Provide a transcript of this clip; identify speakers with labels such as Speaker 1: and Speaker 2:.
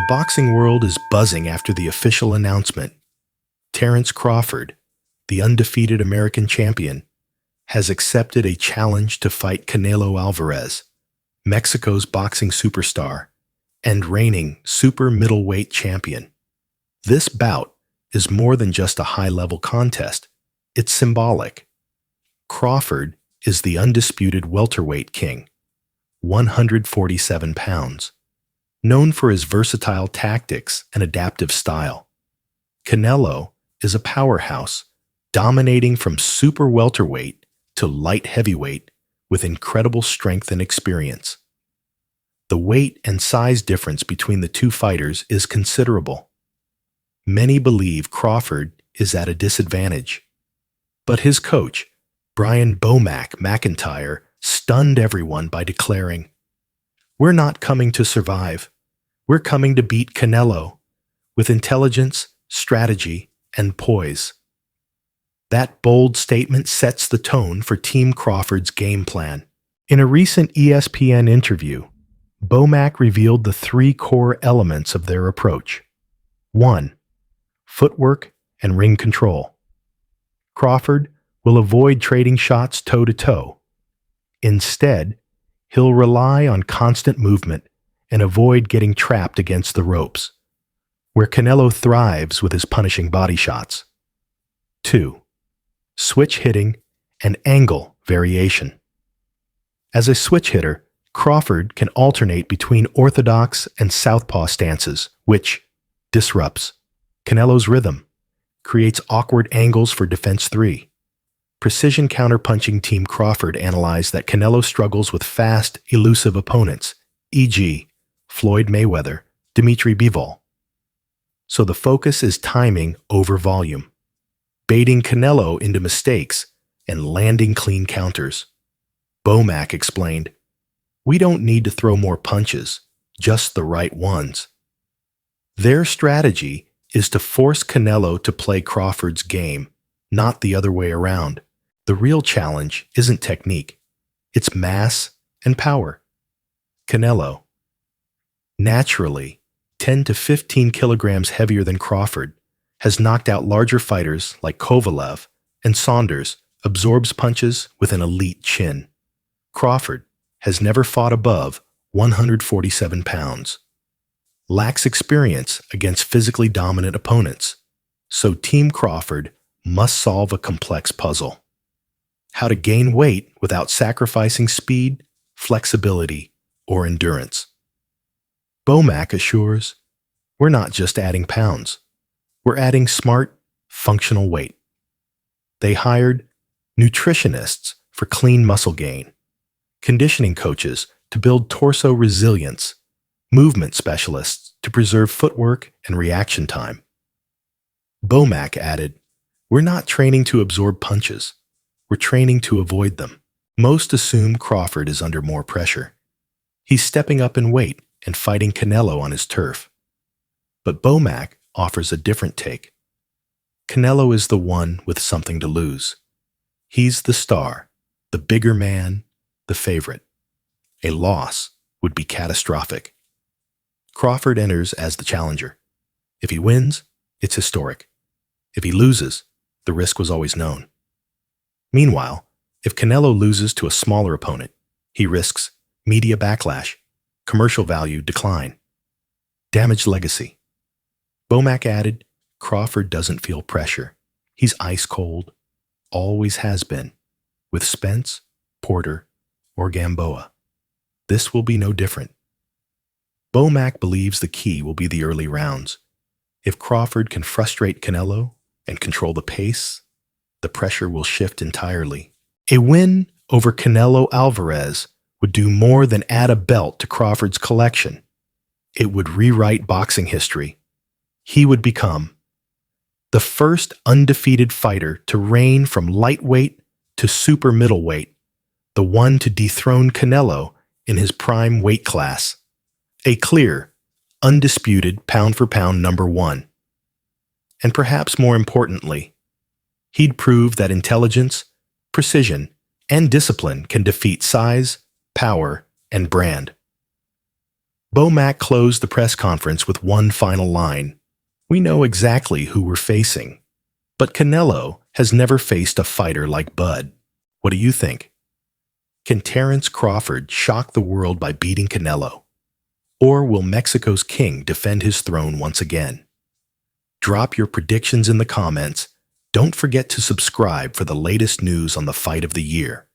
Speaker 1: boxing world is buzzing after the official announcement. Terence Crawford, the undefeated American champion, has accepted a challenge to fight Canelo Álvarez, Mexico's boxing superstar and reigning super middleweight champion. This bout is more than just a high-level contest. It's symbolic. Crawford is the undisputed welterweight king, 147 pounds, known for his versatile tactics and adaptive style. Canelo is a powerhouse, dominating from super welterweight to light heavyweight with incredible strength and experience. The weight and size difference between the two fighters is considerable. Many believe Crawford is at a disadvantage, but his coach, Brian "Bomac" McIntyre, stunned everyone by declaring, "We're not coming to survive. We're coming to beat Canelo with intelligence, strategy, and poise." That bold statement sets the tone for Team Crawford's game plan. In a recent ESPN interview, Bomac revealed the three core elements of their approach. 1. Footwork and ring control. Crawford will avoid trading shots toe-to-toe. Instead, he'll rely on constant movement and avoid getting trapped against the ropes, where Canelo thrives with his punishing body shots. 2. Switch hitting and angle variation. As a switch hitter, Crawford can alternate between orthodox and southpaw stances, which disrupts Canelo's rhythm, creates awkward angles for defense 3. Precision counterpunching. Team Crawford analyzed that Canelo struggles with fast, elusive opponents, e.g., Floyd Mayweather, Dimitri Bivol. So the focus is timing over volume, baiting Canelo into mistakes and landing clean counters. Bomac explained, "We don't need to throw more punches, just the right ones." Their strategy is to force Canelo to play Crawford's game, not the other way around. The real challenge isn't technique, it's mass and power. Canelo, naturally 10 to 15 kilograms heavier than Crawford, has knocked out larger fighters like Kovalev, and Saunders absorbs punches with an elite chin. Crawford has never fought above 147 pounds, lacks experience against physically dominant opponents, so Team Crawford must solve a complex puzzle. How to gain weight without sacrificing speed, flexibility, or endurance. Bomac assures, "We're not just adding pounds. We're adding smart, functional weight." They hired nutritionists for clean muscle gain, conditioning coaches to build torso resilience, movement specialists to preserve footwork and reaction time. Bomac added, "We're not training to absorb punches. We're training to avoid them." Most assume Crawford is under more pressure. He's stepping up in weight and fighting Canelo on his turf. But Bomac offers a different take. Canelo is the one with something to lose. He's the star, the bigger man, the favorite. A loss would be catastrophic. Crawford enters as the challenger. If he wins, it's historic. If he loses, the risk was always known. Meanwhile, if Canelo loses to a smaller opponent, he risks media backlash, commercial value decline, damaged legacy. Bomac added, "Crawford doesn't feel pressure. He's ice cold, always has been, with Spence, Porter, or Gamboa. This will be no different." Bomac believes the key will be the early rounds. If Crawford can frustrate Canelo and control the pace, the pressure will shift entirely. A win over Canelo Álvarez would do more than add a belt to Crawford's collection. It would rewrite boxing history. He would become the first undefeated fighter to reign from lightweight to super middleweight, the one to dethrone Canelo in his prime weight class. A clear, undisputed pound-for-pound number one. And perhaps more importantly, he'd prove that intelligence, precision, and discipline can defeat size, power, and brand. Bomac closed the press conference with one final line. We know exactly who we're facing. But Canelo has never faced a fighter like Bud. What do you think? Can Terence Crawford shock the world by beating Canelo? Or will Mexico's king defend his throne once again? Drop your predictions in the comments. Don't forget to subscribe for the latest news on the fight of the year.